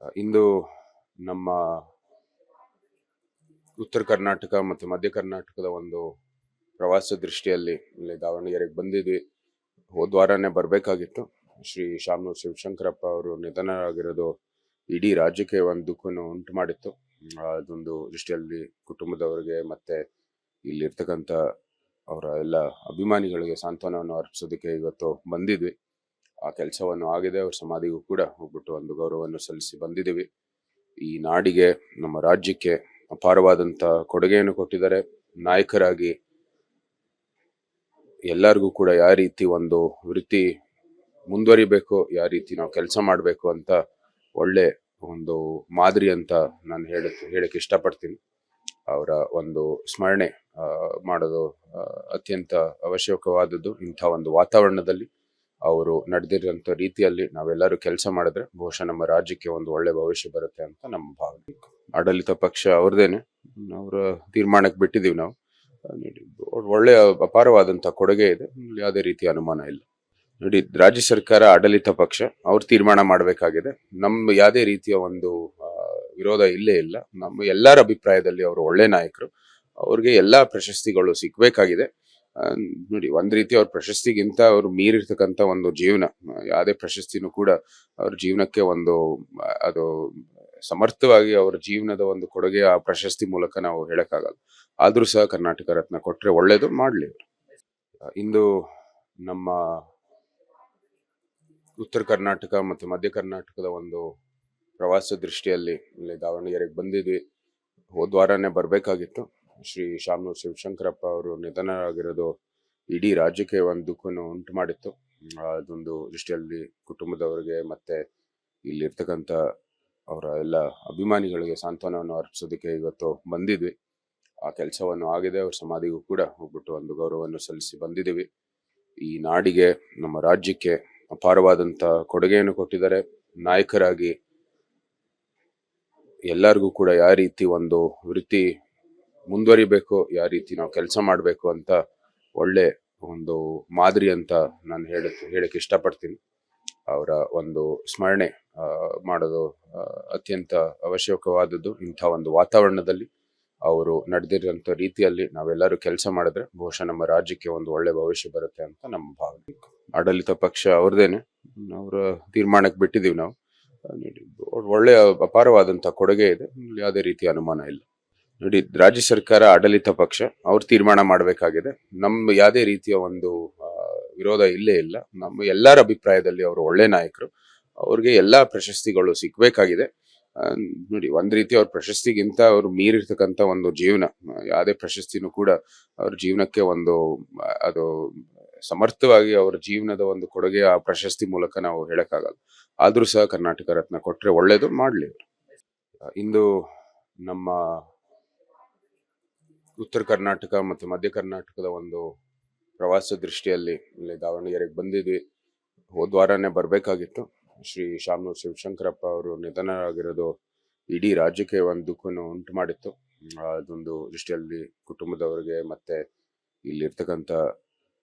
ಇಂದು ನಮ್ಮ ಉತ್ತರ ಕರ್ನಾಟಕ ಮತ್ತು ಮಧ್ಯ ಕರ್ನಾಟಕದ ಒಂದು ಪ್ರವಾಸ ದೃಷ್ಟಿಯಲ್ಲಿ ಇಲ್ಲಿ ದಾವಣಗೆರೆಗೆ ಬಂದಿದ್ವಿ. ಹೋದ ವಾರನೇ ಬರಬೇಕಾಗಿತ್ತು. ಶ್ರೀ ಶಾಮನೂರು ಶಿವಶಂಕರಪ್ಪ ಅವರು ನಿಧನರಾಗಿರೋದು ಇಡೀ ರಾಜ್ಯಕ್ಕೆ ಒಂದು ದುಃಖವನ್ನು ಉಂಟು ಮಾಡಿತ್ತು. ಅದೊಂದು ದೃಷ್ಟಿಯಲ್ಲಿ ಕುಟುಂಬದವರಿಗೆ ಮತ್ತೆ ಇಲ್ಲಿರ್ತಕ್ಕಂಥ ಅವರ ಎಲ್ಲ ಅಭಿಮಾನಿಗಳಿಗೆ ಸಾಂತ್ವನವನ್ನು ಅರ್ಪಿಸೋದಕ್ಕೆ ಇವತ್ತು ಬಂದಿದ್ವಿ. ಆ ಕೆಲಸವನ್ನು ಆಗಿದೆ. ಅವ್ರ ಸಮಾಧಿಗೂ ಕೂಡ ಹೋಗ್ಬಿಟ್ಟು ಒಂದು ಗೌರವವನ್ನು ಸಲ್ಲಿಸಿ ಬಂದಿದ್ದೀವಿ. ಈ ನಾಡಿಗೆ, ನಮ್ಮ ರಾಜ್ಯಕ್ಕೆ ಅಪಾರವಾದಂಥ ಕೊಡುಗೆಯನ್ನು ಕೊಟ್ಟಿದ್ದಾರೆ. ನಾಯಕರಾಗಿ ಎಲ್ಲರಿಗೂ ಕೂಡ ಯಾವ ರೀತಿ ಒಂದು ವೃತ್ತಿ ಮುಂದುವರಿಬೇಕು, ಯಾವ ರೀತಿ ನಾವು ಕೆಲಸ ಮಾಡಬೇಕು ಅಂತ ಒಳ್ಳೆ ಒಂದು ಮಾದರಿ ಅಂತ ನಾನು ಹೇಳಕ್ಕೆ ಇಷ್ಟಪಡ್ತೀನಿ. ಅವರ ಒಂದು ಸ್ಮರಣೆ ಮಾಡೋದು ಅತ್ಯಂತ ಅವಶ್ಯಕವಾದದ್ದು. ಇಂಥ ಒಂದು ವಾತಾವರಣದಲ್ಲಿ ಅವರು ನಡೆದಿರೋಂಥ ರೀತಿಯಲ್ಲಿ ನಾವೆಲ್ಲರೂ ಕೆಲಸ ಮಾಡಿದ್ರೆ ಬಹುಶಃ ನಮ್ಮ ರಾಜ್ಯಕ್ಕೆ ಒಂದು ಒಳ್ಳೆ ಭವಿಷ್ಯ ಬರುತ್ತೆ ಅಂತ ನಮ್ಮ ಭಾವನೆ. ಆಡಳಿತ ಪಕ್ಷ ಅವ್ರದ್ದೇನೆ, ಅವರ ತೀರ್ಮಾನಕ್ಕೆ ಬಿಟ್ಟಿದ್ದೀವಿ ನಾವು. ಒಳ್ಳೆಯ ಅಪಾರವಾದಂಥ ಕೊಡುಗೆ ಇದೆ, ಯಾವುದೇ ರೀತಿಯ ಅನುಮಾನ ಇಲ್ಲ. ನೋಡಿ, ರಾಜ್ಯ ಸರ್ಕಾರ ಆಡಳಿತ ಪಕ್ಷ ಅವ್ರು ತೀರ್ಮಾನ ಮಾಡಬೇಕಾಗಿದೆ. ನಮ್ಮ ಯಾವುದೇ ರೀತಿಯ ಒಂದು ವಿರೋಧ ಇಲ್ಲೇ ಇಲ್ಲ. ನಮ್ಮ ಎಲ್ಲರ ಅಭಿಪ್ರಾಯದಲ್ಲಿ ಅವರು ಒಳ್ಳೆ ನಾಯಕರು. ಅವ್ರಿಗೆ ಎಲ್ಲಾ ಪ್ರಶಸ್ತಿಗಳು ಸಿಗ್ಬೇಕಾಗಿದೆ. ನೋಡಿ, ಒಂದ್ ರೀತಿ ಅವ್ರ ಪ್ರಶಸ್ತಿಗಿಂತ ಅವ್ರು ಮೀರಿರ್ತಕ್ಕಂಥ ಒಂದು ಜೀವನ, ಯಾವುದೇ ಪ್ರಶಸ್ತಿನೂ ಕೂಡ ಅವ್ರ ಜೀವನಕ್ಕೆ ಒಂದು ಅದು ಸಮರ್ಥವಾಗಿ ಅವರ ಜೀವನದ ಒಂದು ಕೊಡುಗೆ ಆ ಪ್ರಶಸ್ತಿ ಮೂಲಕ ನಾವು ಹೇಳಕ್ಕಾಗಲ್ಲ. ಆದ್ರೂ ಸಹ ಕರ್ನಾಟಕ ರತ್ನ ಕೊಟ್ರೆ ಒಳ್ಳೇದು, ಮಾಡ್ಲಿ ಅವರು. ಇಂದು ನಮ್ಮ ಉತ್ತರ ಕರ್ನಾಟಕ ಮತ್ತು ಮಧ್ಯ ಕರ್ನಾಟಕದ ಒಂದು ಪ್ರವಾಸ ದೃಷ್ಟಿಯಲ್ಲಿ ಇಲ್ಲಿ ದಾವಣಗೆರೆಗೆ ಬಂದಿದ್ವಿ. ಹೋದ ವಾರನೇ ಬರಬೇಕಾಗಿತ್ತು. ಶ್ರೀ ಶಾಮನೂರು ಶಿವಶಂಕರಪ್ಪ ಅವರು ನಿಧನರಾಗಿರೋದು ಇಡೀ ರಾಜ್ಯಕ್ಕೆ ಒಂದು ದುಃಖವನ್ನು ಉಂಟು ಮಾಡಿತ್ತು. ಅದೊಂದು ದೃಷ್ಟಿಯಲ್ಲಿ ಕುಟುಂಬದವರಿಗೆ ಮತ್ತೆ ಇಲ್ಲಿರ್ತಕ್ಕಂಥ ಅವರ ಎಲ್ಲ ಅಭಿಮಾನಿಗಳಿಗೆ ಸಾಂತ್ವನವನ್ನು ಅರ್ಪಿಸೋದಕ್ಕೆ ಇವತ್ತು ಬಂದಿದ್ವಿ. ಆ ಕೆಲಸವನ್ನು ಆಗಿದೆ. ಅವ್ರ ಸಮಾಧಿಗೂ ಕೂಡ ಹೋಗ್ಬಿಟ್ಟು ಒಂದು ಗೌರವವನ್ನು ಸಲ್ಲಿಸಿ ಬಂದಿದ್ದೀವಿ. ಈ ನಾಡಿಗೆ, ನಮ್ಮ ರಾಜ್ಯಕ್ಕೆ ಅಪಾರವಾದಂಥ ಕೊಡುಗೆಯನ್ನು ಕೊಟ್ಟಿದ್ದಾರೆ. ನಾಯಕರಾಗಿ ಎಲ್ಲರಿಗೂ ಕೂಡ ಯಾವ ರೀತಿ ಒಂದು ವೃತ್ತಿ ಮುಂದುವರಿಬೇಕು, ಯಾವ ರೀತಿ ನಾವು ಕೆಲಸ ಮಾಡಬೇಕು ಅಂತ ಒಳ್ಳೆ ಒಂದು ಮಾದರಿ ಅಂತ ನಾನು ಹೇಳಕ್ಕೆ ಇಷ್ಟಪಡ್ತೀನಿ. ಅವರ ಒಂದು ಸ್ಮರಣೆ ಮಾಡೋದು ಅತ್ಯಂತ ಅವಶ್ಯಕವಾದದ್ದು. ಇಂಥ ಒಂದು ವಾತಾವರಣದಲ್ಲಿ ಅವರು ನಡೆದಿರೋಂಥ ರೀತಿಯಲ್ಲಿ ನಾವೆಲ್ಲರೂ ಕೆಲಸ ಮಾಡಿದ್ರೆ ಬಹುಶಃ ನಮ್ಮ ರಾಜ್ಯಕ್ಕೆ ಒಂದು ಒಳ್ಳೆ ಭವಿಷ್ಯ ಬರುತ್ತೆ ಅಂತ ನಮ್ಮ ಭಾವನೆ. ಆಡಳಿತ ಪಕ್ಷ ಅವ್ರದ್ದೇನೆ, ಅವರ ತೀರ್ಮಾನಕ್ಕೆ ಬಿಟ್ಟಿದ್ದೀವಿ ನಾವು. ಒಳ್ಳೆಯ ಅಪಾರವಾದಂಥ ಕೊಡುಗೆ ಇದೆ, ಯಾವುದೇ ರೀತಿಯ ಅನುಮಾನ ಇಲ್ಲ. ನೋಡಿ, ರಾಜ್ಯ ಸರ್ಕಾರ ಆಡಳಿತ ಪಕ್ಷ ಅವ್ರು ತೀರ್ಮಾನ ಮಾಡಬೇಕಾಗಿದೆ. ನಮ್ಮ ಯಾವುದೇ ರೀತಿಯ ಒಂದು ವಿರೋಧ ಇಲ್ಲೇ ಇಲ್ಲ. ನಮ್ಮ ಎಲ್ಲರ ಅಭಿಪ್ರಾಯದಲ್ಲಿ ಅವರು ಒಳ್ಳೆ ನಾಯಕರು. ಅವ್ರಿಗೆ ಎಲ್ಲಾ ಪ್ರಶಸ್ತಿಗಳು ಸಿಗ್ಬೇಕಾಗಿದೆ. ನೋಡಿ, ಒಂದ್ ರೀತಿ ಅವ್ರ ಪ್ರಶಸ್ತಿಗಿಂತ ಅವ್ರು ಮೀರಿರ್ತಕ್ಕಂಥ ಒಂದು ಜೀವನ, ಯಾವುದೇ ಪ್ರಶಸ್ತಿನೂ ಕೂಡ ಅವ್ರ ಜೀವನಕ್ಕೆ ಒಂದು ಅದು ಸಮರ್ಥವಾಗಿ ಅವರ ಜೀವನದ ಒಂದು ಕೊಡುಗೆ ಆ ಪ್ರಶಸ್ತಿ ಮೂಲಕ ನಾವು ಹೇಳಕ್ಕಾಗಲ್ಲ. ಆದ್ರೂ ಸಹ ಕರ್ನಾಟಕ ರತ್ನ ಕೊಟ್ರೆ ಒಳ್ಳೇದು, ಮಾಡ್ಲಿ ಅವರು. ಇಂದು ನಮ್ಮ ಉತ್ತರ ಕರ್ನಾಟಕ ಮತ್ತು ಮಧ್ಯ ಕರ್ನಾಟಕದ ಒಂದು ಪ್ರವಾಸ ದೃಷ್ಟಿಯಲ್ಲಿ ಇಲ್ಲಿ ದಾವಣಗೆರೆಗೆ ಬಂದಿದ್ವಿ. ಹೋದ ವಾರನೇ ಬರಬೇಕಾಗಿತ್ತು. ಶ್ರೀ ಶಾಮನೂರು ಶಿವಶಂಕರಪ್ಪ ಅವರು ನಿಧನರಾಗಿರೋದು ಇಡೀ ರಾಜ್ಯಕ್ಕೆ ಒಂದು ದುಃಖವನ್ನು ಉಂಟು ಮಾಡಿತ್ತು. ಅದೊಂದು ದೃಷ್ಟಿಯಲ್ಲಿ ಕುಟುಂಬದವರಿಗೆ ಮತ್ತೆ ಇಲ್ಲಿರ್ತಕ್ಕಂಥ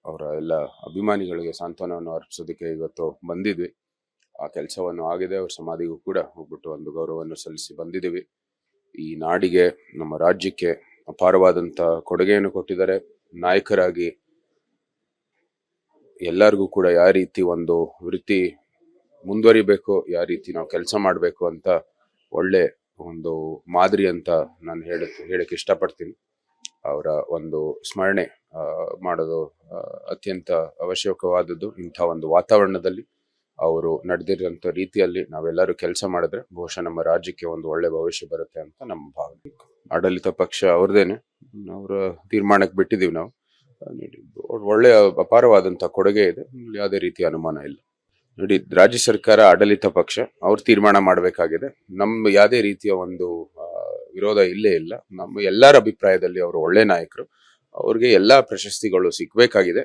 ಅವರ ಎಲ್ಲ ಅಭಿಮಾನಿಗಳಿಗೆ ಸಾಂತ್ವನವನ್ನು ಅರ್ಪಿಸೋದಕ್ಕೆ ಇವತ್ತು ಬಂದಿದ್ವಿ. ಆ ಕೆಲಸವನ್ನು ಆಗಿದೆ. ಅವ್ರ ಸಮಾಧಿಗೂ ಕೂಡ ಹೋಗ್ಬಿಟ್ಟು ಒಂದು ಗೌರವವನ್ನು ಸಲ್ಲಿಸಿ ಬಂದಿದ್ದೀವಿ. ಈ ನಾಡಿಗೆ, ನಮ್ಮ ರಾಜ್ಯಕ್ಕೆ ಅಪಾರವಾದಂಥ ಕೊಡುಗೆಯನ್ನು ಕೊಟ್ಟಿದ್ದಾರೆ. ನಾಯಕರಾಗಿ ಎಲ್ಲರಿಗೂ ಕೂಡ ಯಾವ ರೀತಿ ಒಂದು ವೃತ್ತಿ ಮುಂದುವರಿಬೇಕು, ಯಾವ ರೀತಿ ನಾವು ಕೆಲಸ ಮಾಡಬೇಕು ಅಂತ ಒಳ್ಳೆ ಒಂದು ಮಾದರಿ ಅಂತ ನಾನು ಹೇಳಕ್ಕೆ ಇಷ್ಟಪಡ್ತೀನಿ. ಅವರ ಒಂದು ಸ್ಮರಣೆ ಮಾಡೋದು ಅತ್ಯಂತ ಅವಶ್ಯಕವಾದದ್ದು. ಇಂಥ ಒಂದು ವಾತಾವರಣದಲ್ಲಿ ಅವರು ನಡೆದಿರೋಂಥ ರೀತಿಯಲ್ಲಿ ನಾವೆಲ್ಲರೂ ಕೆಲಸ ಮಾಡಿದ್ರೆ ಬಹುಶಃ ನಮ್ಮ ರಾಜ್ಯಕ್ಕೆ ಒಂದು ಒಳ್ಳೆ ಭವಿಷ್ಯ ಬರುತ್ತೆ ಅಂತ ನಮ್ಮ ಭಾವನೆ. ಆಡಳಿತ ಪಕ್ಷ ಅವ್ರದ್ದೇನೆ, ಅವರ ತೀರ್ಮಾನಕ್ಕೆ ಬಿಟ್ಟಿದ್ದೀವಿ ನಾವು. ಒಳ್ಳೆಯ ಅಪಾರವಾದಂಥ ಕೊಡುಗೆ ಇದೆ, ಯಾವುದೇ ರೀತಿಯ ಅನುಮಾನ ಇಲ್ಲ. ನೋಡಿ, ರಾಜ್ಯ ಸರ್ಕಾರ ಆಡಳಿತ ಪಕ್ಷ ಅವ್ರು ತೀರ್ಮಾನ ಮಾಡಬೇಕಾಗಿದೆ. ನಮ್ಮ ಯಾವುದೇ ರೀತಿಯ ಒಂದು ವಿರೋಧ ಇಲ್ಲೇ ಇಲ್ಲ. ನಮ್ಮ ಎಲ್ಲರ ಅಭಿಪ್ರಾಯದಲ್ಲಿ ಅವರು ಒಳ್ಳೆ ನಾಯಕರು. ಅವ್ರಿಗೆ ಎಲ್ಲಾ ಪ್ರಶಸ್ತಿಗಳು ಸಿಗ್ಬೇಕಾಗಿದೆ.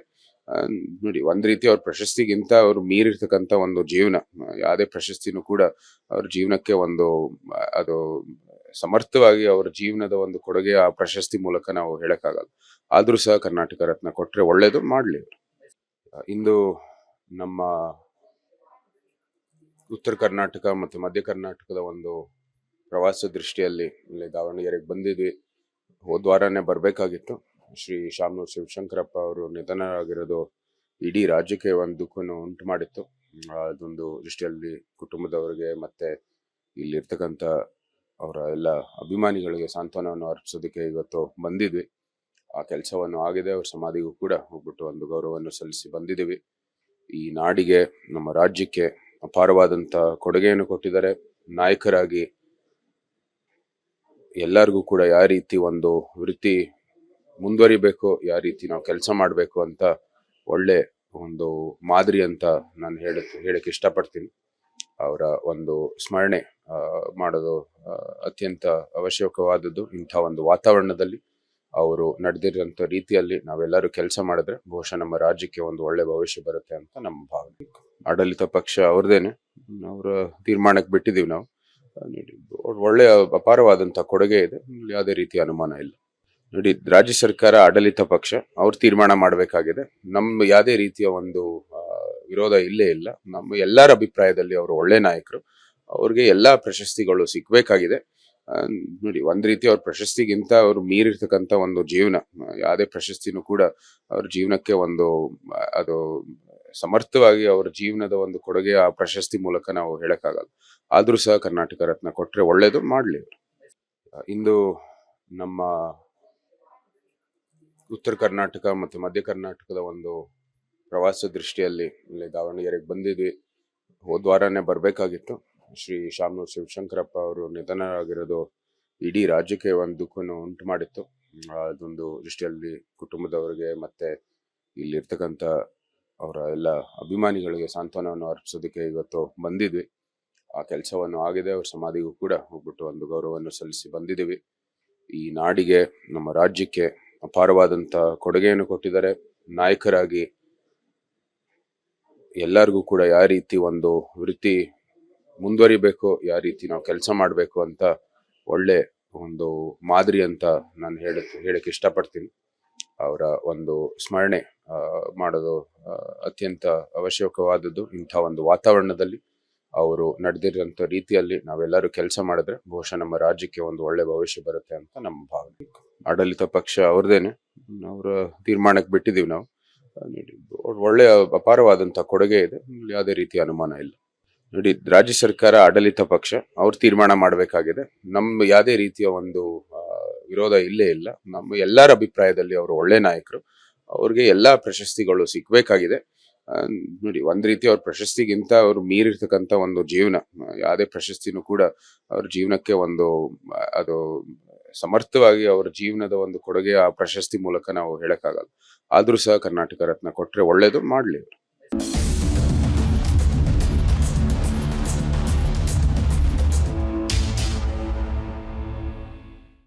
ನೋಡಿ, ಒಂದ್ ರೀತಿ ಅವ್ರ ಪ್ರಶಸ್ತಿಗಿಂತ ಅವ್ರು ಮೀರಿರ್ತಕ್ಕಂಥ ಒಂದು ಜೀವನ, ಯಾವುದೇ ಪ್ರಶಸ್ತಿನೂ ಕೂಡ ಅವ್ರ ಜೀವನಕ್ಕೆ ಒಂದು ಅದು ಸಮರ್ಥವಾಗಿ ಅವರ ಜೀವನದ ಒಂದು ಕೊಡುಗೆ ಆ ಪ್ರಶಸ್ತಿ ಮೂಲಕ ನಾವು ಹೇಳಕ್ಕಾಗಲ್ಲ. ಆದ್ರೂ ಸಹ ಕರ್ನಾಟಕ ರತ್ನ ಕೊಟ್ರೆ ಒಳ್ಳೇದು, ಮಾಡ್ಲಿ ಅವರು. ಇಂದು ನಮ್ಮ ಉತ್ತರ ಕರ್ನಾಟಕ ಮತ್ತು ಮಧ್ಯ ಕರ್ನಾಟಕದ ಒಂದು ಪ್ರವಾಸ ದೃಷ್ಟಿಯಲ್ಲಿ ಇಲ್ಲಿ ದಾವಣಗೆರೆಗೆ ಬಂದಿದ್ವಿ. ಹೋದ ವಾರನೇ ಬರಬೇಕಾಗಿತ್ತು. ಶ್ರೀ ಶಾಮನೂರು ಶಿವಶಂಕರಪ್ಪ ಅವರು ನಿಧನರಾಗಿರೋದು ಇಡೀ ರಾಜ್ಯಕ್ಕೆ ಒಂದು ದುಃಖವನ್ನು ಉಂಟು ಮಾಡಿತ್ತು. ಅದೊಂದು ದೃಷ್ಟಿಯಲ್ಲಿ ಕುಟುಂಬದವರಿಗೆ ಮತ್ತೆ ಇಲ್ಲಿರ್ತಕ್ಕಂಥ ಅವರ ಎಲ್ಲ ಅಭಿಮಾನಿಗಳಿಗೆ ಸಾಂತ್ವನವನ್ನು ಅರ್ಪಿಸೋದಕ್ಕೆ ಇವತ್ತು ಬಂದಿದ್ವಿ. ಆ ಕೆಲಸವನ್ನು ಆಗಿದೆ. ಅವ್ರ ಸಮಾಧಿಗೂ ಕೂಡ ಹೋಗ್ಬಿಟ್ಟು ಒಂದು ಗೌರವವನ್ನು ಸಲ್ಲಿಸಿ ಬಂದಿದ್ದೀವಿ. ಈ ನಾಡಿಗೆ, ನಮ್ಮ ರಾಜ್ಯಕ್ಕೆ ಅಪಾರವಾದಂಥ ಕೊಡುಗೆಯನ್ನು ಕೊಟ್ಟಿದ್ದಾರೆ. ನಾಯಕರಾಗಿ ಎಲ್ಲರಿಗೂ ಕೂಡ ಯಾವ ರೀತಿ ಒಂದು ವೃತ್ತಿ ಮುಂದುವರಿಬೇಕು, ಯಾವ ರೀತಿ ನಾವು ಕೆಲಸ ಮಾಡಬೇಕು ಅಂತ ಒಳ್ಳೆ ಒಂದು ಮಾದರಿ ಅಂತ ನಾನು ಹೇಳಕ್ಕೆ ಇಷ್ಟಪಡ್ತೀನಿ. ಅವರ ಒಂದು ಸ್ಮರಣೆ ಮಾಡೋದು ಅತ್ಯಂತ ಅವಶ್ಯಕವಾದದ್ದು. ಇಂಥ ಒಂದು ವಾತಾವರಣದಲ್ಲಿ ಅವರು ನಡೆದಿರೋಂಥ ರೀತಿಯಲ್ಲಿ ನಾವೆಲ್ಲರೂ ಕೆಲಸ ಮಾಡಿದ್ರೆ ಬಹುಶಃ ನಮ್ಮ ರಾಜ್ಯಕ್ಕೆ ಒಂದು ಒಳ್ಳೆ ಭವಿಷ್ಯ ಬರುತ್ತೆ ಅಂತ ನಮ್ಮ ಭಾವನೆ. ಆಡಳಿತ ಪಕ್ಷ ಅವ್ರದ್ದೇನೆ, ಅವರ ತೀರ್ಮಾನಕ್ಕೆ ಬಿಟ್ಟಿದ್ದೀವಿ ನಾವು. ಒಳ್ಳೆಯ ಅಪಾರವಾದಂಥ ಕೊಡುಗೆ ಇದೆ, ಯಾವುದೇ ರೀತಿಯ ಅನುಮಾನ ಇಲ್ಲ. ನೋಡಿ, ರಾಜ್ಯ ಸರ್ಕಾರ ಆಡಳಿತ ಪಕ್ಷ ಅವ್ರು ತೀರ್ಮಾನ ಮಾಡಬೇಕಾಗಿದೆ. ನಮ್ಮ ಯಾವುದೇ ರೀತಿಯ ಒಂದು ವಿರೋಧ ಇಲ್ಲೇ ಇಲ್ಲ. ನಮ್ಮ ಎಲ್ಲರ ಅಭಿಪ್ರಾಯದಲ್ಲಿ ಅವರು ಒಳ್ಳೆ ನಾಯಕರು. ಅವ್ರಿಗೆ ಎಲ್ಲಾ ಪ್ರಶಸ್ತಿಗಳು ಸಿಗ್ಬೇಕಾಗಿದೆ. ನೋಡಿ, ಒಂದ್ ರೀತಿ ಅವ್ರ ಪ್ರಶಸ್ತಿಗಿಂತ ಅವ್ರು ಮೀರಿರ್ತಕ್ಕಂಥ ಒಂದು ಜೀವನ, ಯಾವುದೇ ಪ್ರಶಸ್ತಿನೂ ಕೂಡ ಅವ್ರ ಜೀವನಕ್ಕೆ ಒಂದು ಅದು ಸಮರ್ಥವಾಗಿ ಅವ್ರ ಜೀವನದ ಒಂದು ಕೊಡುಗೆ ಆ ಪ್ರಶಸ್ತಿ ಮೂಲಕ ನಾವು ಹೇಳಕ್ಕಾಗಲ್ಲ. ಆದ್ರೂ ಸಹ ಕರ್ನಾಟಕ ರತ್ನ ಕೊಟ್ರೆ ಒಳ್ಳೇದು, ಮಾಡ್ಲಿ ಅವರು. ಇಂದು ನಮ್ಮ ಉತ್ತರ ಕರ್ನಾಟಕ ಮತ್ತು ಮಧ್ಯ ಕರ್ನಾಟಕದ ಒಂದು ಪ್ರವಾಸ ದೃಷ್ಟಿಯಲ್ಲಿ ಇಲ್ಲಿ ದಾವಣಗೆರೆಗೆ ಬಂದಿದ್ವಿ. ಹೋದ ವಾರನೇ ಬರಬೇಕಾಗಿತ್ತು. ಶ್ರೀ ಶಾಮನೂರು ಶಿವಶಂಕರಪ್ಪ ಅವರು ನಿಧನರಾಗಿರೋದು ಇಡೀ ರಾಜ್ಯಕ್ಕೆ ಒಂದು ದುಃಖವನ್ನು ಉಂಟು ಮಾಡಿತ್ತು. ಅದೊಂದು ದೃಷ್ಟಿಯಲ್ಲಿ ಕುಟುಂಬದವರಿಗೆ ಮತ್ತೆ ಇಲ್ಲಿರ್ತಕ್ಕಂಥ ಅವರ ಎಲ್ಲ ಅಭಿಮಾನಿಗಳಿಗೆ ಸಾಂತ್ವನವನ್ನು ಅರ್ಪಿಸೋದಕ್ಕೆ ಇವತ್ತು ಬಂದಿದ್ವಿ. ಆ ಕೆಲಸವನ್ನು ಆಗಿದೆ. ಅವ್ರ ಸಮಾಧಿಗೂ ಕೂಡ ಹೋಗ್ಬಿಟ್ಟು ಒಂದು ಗೌರವವನ್ನು ಸಲ್ಲಿಸಿ ಬಂದಿದ್ದೀವಿ. ಈ ನಾಡಿಗೆ, ನಮ್ಮ ರಾಜ್ಯಕ್ಕೆ ಅಪಾರವಾದಂಥ ಕೊಡುಗೆಯನ್ನು ಕೊಟ್ಟಿದ್ದಾರೆ. ನಾಯಕರಾಗಿ ಎಲ್ಲರಿಗೂ ಕೂಡ ಯಾವ ರೀತಿ ಒಂದು ವೃತ್ತಿ ಮುಂದುವರಿಬೇಕು, ಯಾವ ರೀತಿ ನಾವು ಕೆಲಸ ಮಾಡಬೇಕು ಅಂತ ಒಳ್ಳೆ ಒಂದು ಮಾದರಿ ಅಂತ ನಾನು ಹೇಳಕ್ಕೆ ಇಷ್ಟಪಡ್ತೀನಿ. ಅವರ ಒಂದು ಸ್ಮರಣೆ ಮಾಡೋದು ಅತ್ಯಂತ ಅವಶ್ಯಕವಾದದ್ದು. ಇಂಥ ಒಂದು ವಾತಾವರಣದಲ್ಲಿ ಅವರು ನಡೆದಿರೋಂಥ ರೀತಿಯಲ್ಲಿ ನಾವೆಲ್ಲರೂ ಕೆಲಸ ಮಾಡಿದ್ರೆ ಬಹುಶಃ ನಮ್ಮ ರಾಜ್ಯಕ್ಕೆ ಒಂದು ಒಳ್ಳೆ ಭವಿಷ್ಯ ಬರುತ್ತೆ ಅಂತ ನಮ್ಮ ಭಾವನೆ. ಆಡಳಿತ ಪಕ್ಷ ಅವ್ರದ್ದೇನೆ, ಅವರ ತೀರ್ಮಾನಕ್ಕೆ ಬಿಟ್ಟಿದ್ದೀವಿ ನಾವು. ಒಳ್ಳೆಯ ಅಪಾರವಾದಂಥ ಕೊಡುಗೆ ಇದೆ, ಯಾವುದೇ ರೀತಿಯ ಅನುಮಾನ ಇಲ್ಲ. ನೋಡಿ, ರಾಜ್ಯ ಸರ್ಕಾರ ಆಡಳಿತ ಪಕ್ಷ ಅವ್ರು ತೀರ್ಮಾನ ಮಾಡಬೇಕಾಗಿದೆ. ನಮ್ಮ ಯಾವುದೇ ರೀತಿಯ ಒಂದು ವಿರೋಧ ಇಲ್ಲೇ ಇಲ್ಲ. ನಮ್ಮ ಎಲ್ಲರ ಅಭಿಪ್ರಾಯದಲ್ಲಿ ಅವರು ಒಳ್ಳೆ ನಾಯಕರು. ಅವ್ರಿಗೆ ಎಲ್ಲಾ ಪ್ರಶಸ್ತಿಗಳು ಸಿಗ್ಬೇಕಾಗಿದೆ. ನೋಡಿ, ಒಂದ್ ರೀತಿ ಅವ್ರ ಪ್ರಶಸ್ತಿಗಿಂತ ಅವ್ರು ಮೀರಿರ್ತಕ್ಕಂಥ ಒಂದು ಜೀವನ, ಯಾವುದೇ ಪ್ರಶಸ್ತಿನೂ ಕೂಡ ಅವ್ರ ಜೀವನಕ್ಕೆ ಒಂದು ಅದು ಸಮರ್ಥವಾಗಿ ಅವ್ರ ಜೀವನದ ಒಂದು ಕೊಡುಗೆ ಆ ಪ್ರಶಸ್ತಿ ಮೂಲಕ ನಾವು ಹೇಳಕ್ಕಾಗಲ್ಲ. ಆದ್ರೂ ಸಹ ಕರ್ನಾಟಕ ರತ್ನ ಕೊಟ್ರೆ ಒಳ್ಳೇದು, ಮಾಡ್ಲಿ ಅವರು.